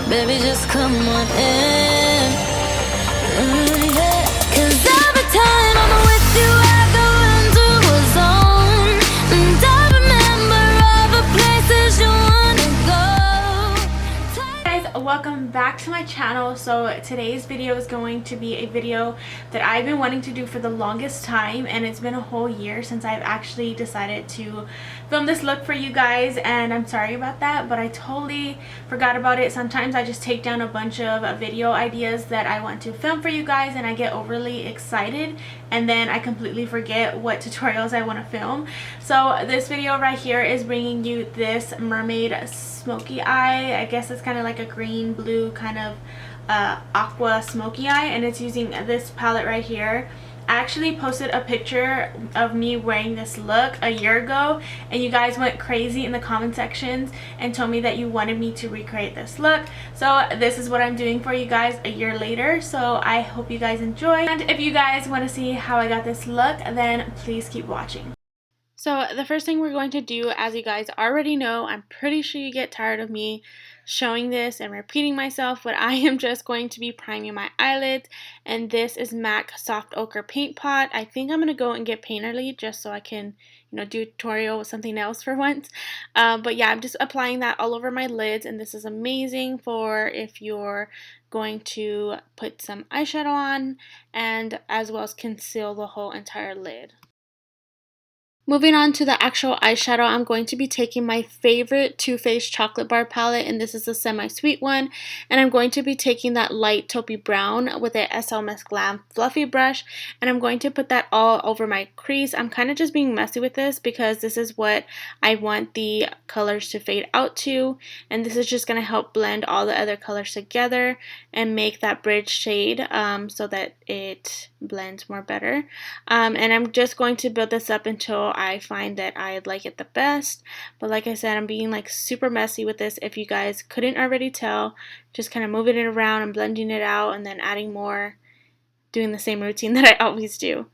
Baby, just come on in. Yeah. 'Cause every time I'm with you, I go into a zone. And I remember all the places you wanna go. Hey guys, welcome back to my channel. So today's video is going to be a video that I've been wanting to do for the longest time, and it's been a whole year since I've actually decided to film this look for you guys, and I'm sorry about that, but I totally forgot about it. Sometimes I just take down a bunch of video ideas that I want to film for you guys, and I get overly excited and then I completely forget what tutorials I want to film. So this video right here is bringing you this mermaid smoky eye. I guess it's kind of like a green blue kind of aqua smoky eye, and it's using this palette right here. I actually posted a picture of me wearing this look a year ago, and you guys went crazy in the comment sections and told me that you wanted me to recreate this look. So this is what I'm doing for you guys a year later. So I hope you guys enjoy, and if you guys want to see how I got this look, then please keep watching. So the first thing we're going to do, as you guys already know, I'm pretty sure you get tired of me showing this and repeating myself, but I am just going to be priming my eyelids, and this is MAC Soft Ochre Paint Pot. I think I'm going to go and get Painterly just so I can, do a tutorial with something else for once. But yeah, I'm just applying that all over my lids, and this is amazing for if you're going to put some eyeshadow on, and as well as conceal the whole entire lid. Moving on to the actual eyeshadow, I'm going to be taking my favorite Too Faced Chocolate Bar palette, and this is a semi-sweet one, and I'm going to be taking that light taupey brown with a SLMISSGLAM fluffy brush, and I'm going to put that all over my crease. I'm kind of just being messy with this because this is what I want the colors to fade out to, and this is just going to help blend all the other colors together and make that bridge shade so that it blends more better. And I'm just going to build this up until I find that I like it the best. But like I said, I'm being like super messy with this. If you guys couldn't already tell, just kind of moving it around and blending it out and then adding more, doing the same routine that I always do.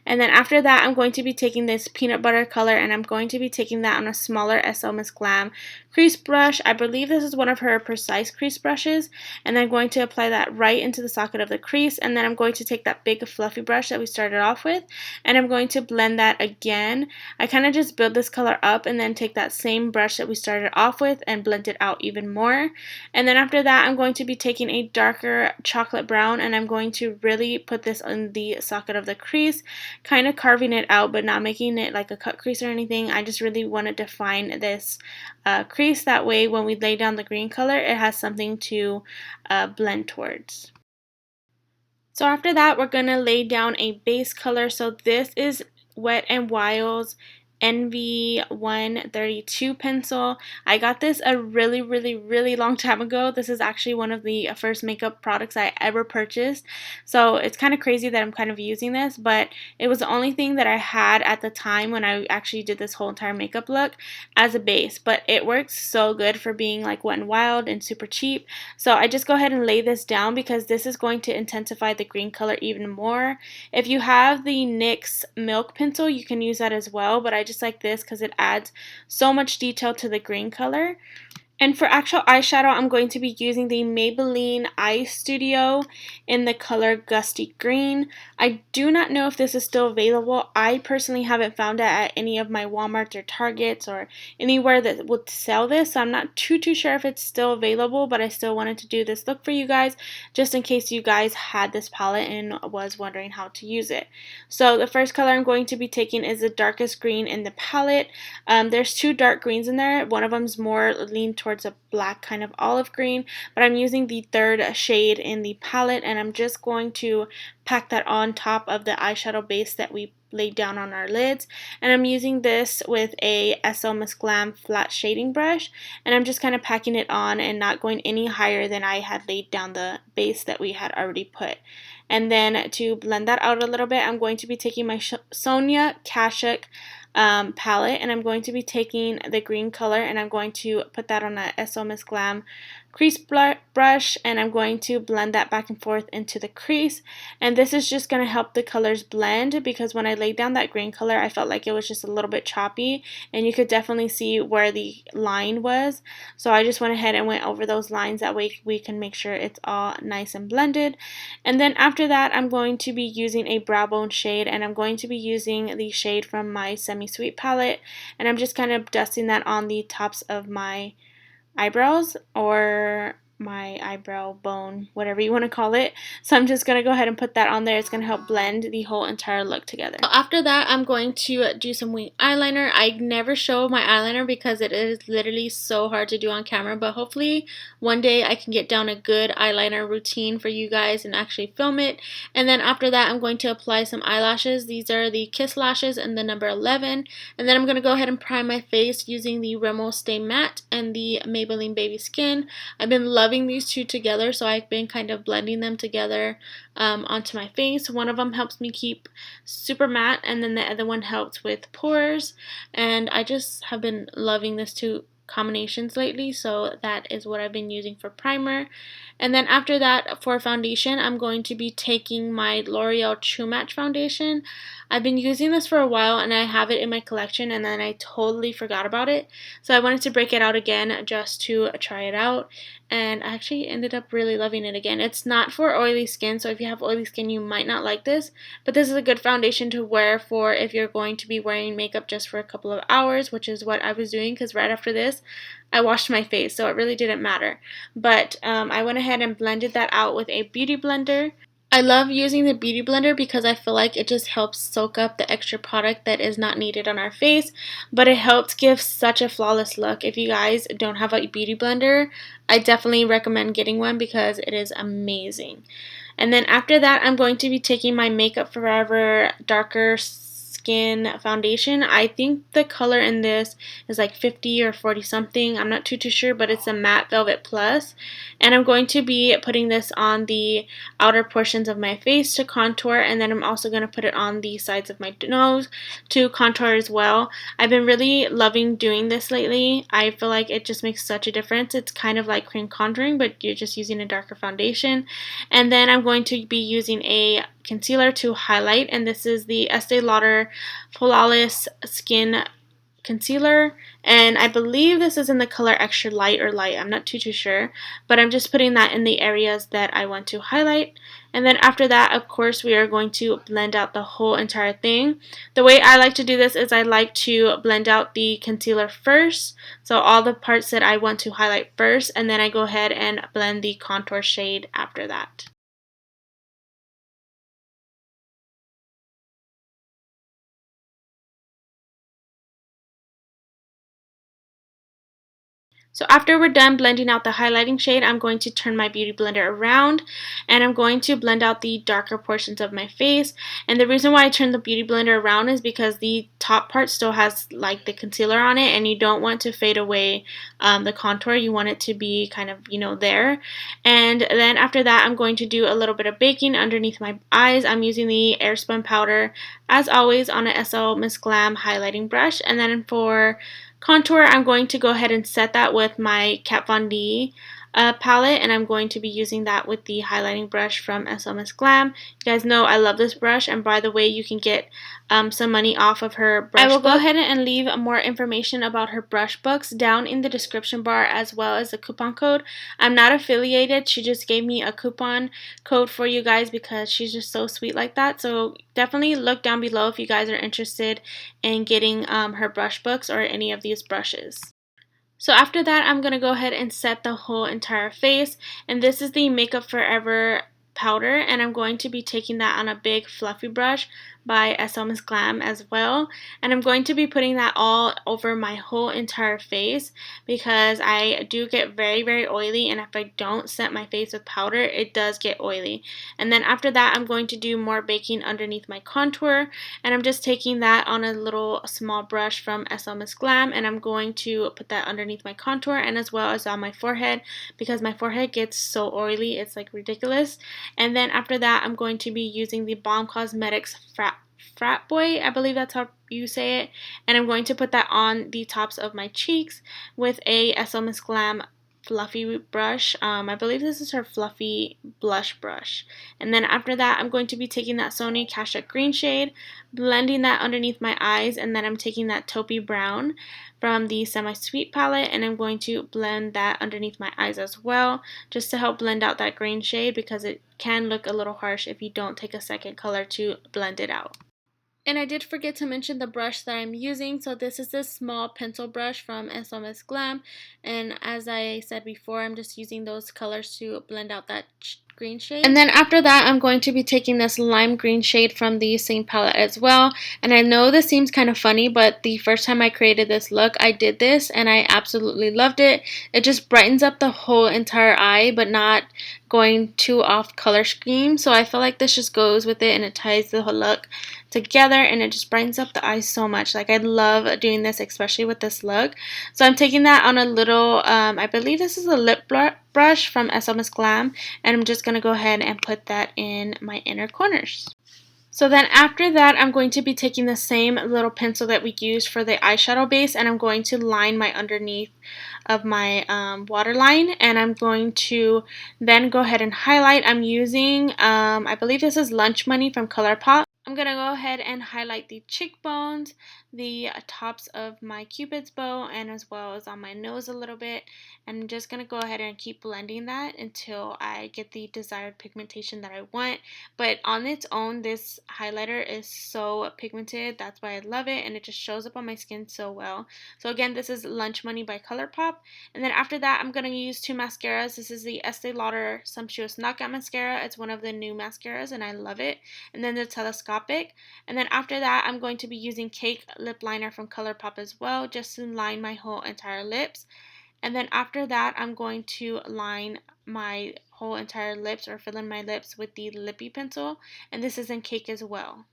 And then after that, I'm going to be taking this peanut butter color, and I'm going to be taking that on a smaller SLMISSGLAM crease brush. I believe this is one of her precise crease brushes, and I'm going to apply that right into the socket of the crease, and then I'm going to take that big fluffy brush that we started off with, and I'm going to blend that again. I kind of just build this color up and then take that same brush that we started off with and blend it out even more. And then after that, I'm going to be taking a darker chocolate brown, and I'm going to really put this in the socket of the crease, kind of carving it out but not making it like a cut crease or anything. I just really want to define this crease, that way when we lay down the green color it has something to blend towards. So after that, we're going to lay down a base color. So this is Wet n Wild's NV132 pencil. I got this a really long time ago. This is actually one of the first makeup products I ever purchased, so it's kind of crazy that I'm kind of using this, but it was the only thing that I had at the time when I actually did this whole entire makeup look as a base. But it works so good for being like Wet n Wild and super cheap. So I just go ahead and lay this down because this is going to intensify the green color even more. If you have the NYX Milk pencil, you can use that as well, but I just like this because it adds so much detail to the green color. And for actual eyeshadow, I'm going to be using the Maybelline Eye Studio in the color Gusty Green. I do not know if this is still available. I personally haven't found it at any of my Walmarts or Targets or anywhere that would sell this, so I'm not too sure if it's still available, but I still wanted to do this look for you guys just in case you guys had this palette and was wondering how to use it. So the first color I'm going to be taking is the darkest green in the palette. There's two dark greens in there. One of them is more leaned towards a black kind of olive green, but I'm using the third shade in the palette, and I'm just going to pack that on top of the eyeshadow base that we laid down on our lids. And I'm using this with a SLMISSGLAM flat shading brush, and I'm just kind of packing it on and not going any higher than I had laid down the base that we had already put. And then to blend that out a little bit, I'm going to be taking my Sonia Kashuk palette, and I'm going to be taking the green color, and I'm going to put that on a SLMISSGLAM crease brush, and I'm going to blend that back and forth into the crease. And this is just going to help the colors blend, because when I laid down that green color, I felt like it was just a little bit choppy, and you could definitely see where the line was. So I just went ahead and went over those lines. That way we can make sure it's all nice and blended. And then after that, I'm going to be using a brow bone shade, and I'm going to be using the shade from my Semi-Sweet palette, and I'm just kind of dusting that on the tops of my eyebrows, or my eyebrow bone, whatever you want to call it. So I'm just going to go ahead and put that on there. It's going to help blend the whole entire look together. So after that, I'm going to do some wing eyeliner. I never show my eyeliner because it is literally so hard to do on camera, but hopefully one day I can get down a good eyeliner routine for you guys and actually film it. And then after that, I'm going to apply some eyelashes. These are the Kiss lashes in the number 11. And then I'm going to go ahead and prime my face using the Rimmel Stay Matte and the Maybelline Baby Skin. I've been loving these two together, so I've been kind of blending them together onto my face. One of them helps me keep super matte, and then the other one helps with pores, and I just have been loving this two combinations lately, so that is what I've been using for primer. And then after that, for foundation, I'm going to be taking my L'Oreal True Match foundation. I've been using this for a while, and I have it in my collection, and then I totally forgot about it, so I wanted to break it out again just to try it out, and I actually ended up really loving it again. It's not for oily skin, so if you have oily skin, you might not like this, but this is a good foundation to wear for if you're going to be wearing makeup just for a couple of hours, which is what I was doing, because right after this, I washed my face, so it really didn't matter. But I went ahead and blended that out with a beauty blender. I love using the beauty blender because I feel like it just helps soak up the extra product that is not needed on our face, but it helps give such a flawless look. If you guys don't have a beauty blender, I definitely recommend getting one because it is amazing. And then after that, I'm going to be taking my Makeup Forever Darker Skin foundation. I think the color in this is like 50 or 40 something. I'm not too sure, but it's a Matte Velvet Plus. And I'm going to be putting this on the outer portions of my face to contour, and then I'm also going to put it on the sides of my nose to contour as well. I've been really loving doing this lately. I feel like it just makes such a difference. It's kind of like cream contouring, but you're just using a darker foundation. And then I'm going to be using a concealer to highlight, and this is the Estee Lauder Flawless Skin Concealer, and I believe this is in the color Extra Light or Light. I'm not too sure, but I'm just putting that in the areas that I want to highlight. And then after that, of course, we are going to blend out the whole entire thing. The way I like to do this is I like to blend out the concealer first, so all the parts that I want to highlight first, and then I go ahead and blend the contour shade after that. So after we're done blending out the highlighting shade, I'm going to turn my beauty blender around, and I'm going to blend out the darker portions of my face. And the reason why I turn the beauty blender around is because the top part still has like the concealer on it, and you don't want to fade away the contour. You want it to be kind of, you know, there. And then after that, I'm going to do a little bit of baking underneath my eyes. I'm using the Airspun powder, as always, on an SLMISSGLAM highlighting brush. And then for contour, I'm going to go ahead and set that with my Kat Von D palette, and I'm going to be using that with the highlighting brush from SLMISSGLAM. You guys know I love this brush, and by the way, you can get some money off of her brush book. I will go ahead and leave more information about her brush books down in the description bar, as well as the coupon code. I'm not affiliated. She just gave me a coupon code for you guys because she's just so sweet like that. So definitely look down below if you guys are interested in getting her brush books or any of these brushes. So after that, I'm going to go ahead and set the whole entire face, and this is the Makeup Forever powder, and I'm going to be taking that on a big fluffy brush by SLMISSGLAM as well, and I'm going to be putting that all over my whole entire face because I do get very oily, and if I don't set my face with powder, it does get oily. And then after that, I'm going to do more baking underneath my contour, and I'm just taking that on a little small brush from SLMISSGLAM, and I'm going to put that underneath my contour and as well as on my forehead because my forehead gets so oily, it's like ridiculous. And then after that, I'm going to be using the Balm Cosmetics Frat Boy, I believe that's how you say it, and I'm going to put that on the tops of my cheeks with a SLMISSGLAM fluffy brush. I believe this is her fluffy blush brush. And then after that, I'm going to be taking that Sony Cash Green shade, blending that underneath my eyes, and then I'm taking that taupey brown from the Semi Sweet palette, and I'm going to blend that underneath my eyes as well, just to help blend out that green shade, because it can look a little harsh if you don't take a second color to blend it out. And I did forget to mention the brush that I'm using. So this is this small pencil brush from SLMISSGLAM. And as I said before, I'm just using those colors to blend out that green shade. And then after that, I'm going to be taking this lime green shade from the same palette as well. And I know this seems kind of funny, but the first time I created this look, I did this and I absolutely loved it. It just brightens up the whole entire eye, but not going too off color scheme. So I feel like this just goes with it and it ties the whole look together, and it just brightens up the eyes so much. Like, I love doing this, especially with this look. So I'm taking that on a little, I believe this is a lip brush from SLMISSGLAM, and I'm just going to go ahead and put that in my inner corners. So then after that, I'm going to be taking the same little pencil that we used for the eyeshadow base, and I'm going to line my underneath of my waterline, and I'm going to then go ahead and highlight. I'm using, I believe this is Lunch Money from ColourPop. I'm going to go ahead and highlight the cheekbones, the tops of my Cupid's bow, and as well as on my nose a little bit. And I'm just going to go ahead and keep blending that until I get the desired pigmentation that I want. But on its own, this highlighter is so pigmented. That's why I love it, and it just shows up on my skin so well. So again, this is Lunch Money by ColourPop. And then after that, I'm going to use two mascaras. This is the Estee Lauder Sumptuous Knockout Mascara. It's one of the new mascaras, and I love it. And then the Telescopic. And then after that, I'm going to be using Cake Lip Liner from ColourPop as well, just to line my whole entire lips. And then after that, I'm going to line my whole entire lips, or fill in my lips, with the Lippy pencil. And this is in Cake as well.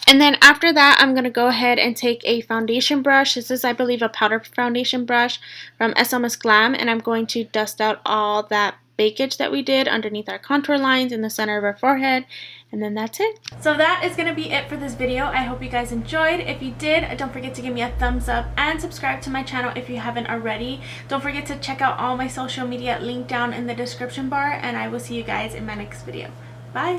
And then after that, I'm going to go ahead and take a foundation brush. This is, I believe, a powder foundation brush from SLMISSGLAM. And I'm going to dust out all that bakage that we did underneath our contour lines in the center of our forehead. And then that's it. So that is going to be it for this video. I hope you guys enjoyed. If you did, don't forget to give me a thumbs up and subscribe to my channel if you haven't already. Don't forget to check out all my social media linked down in the description bar, and I will see you guys in my next video. Bye!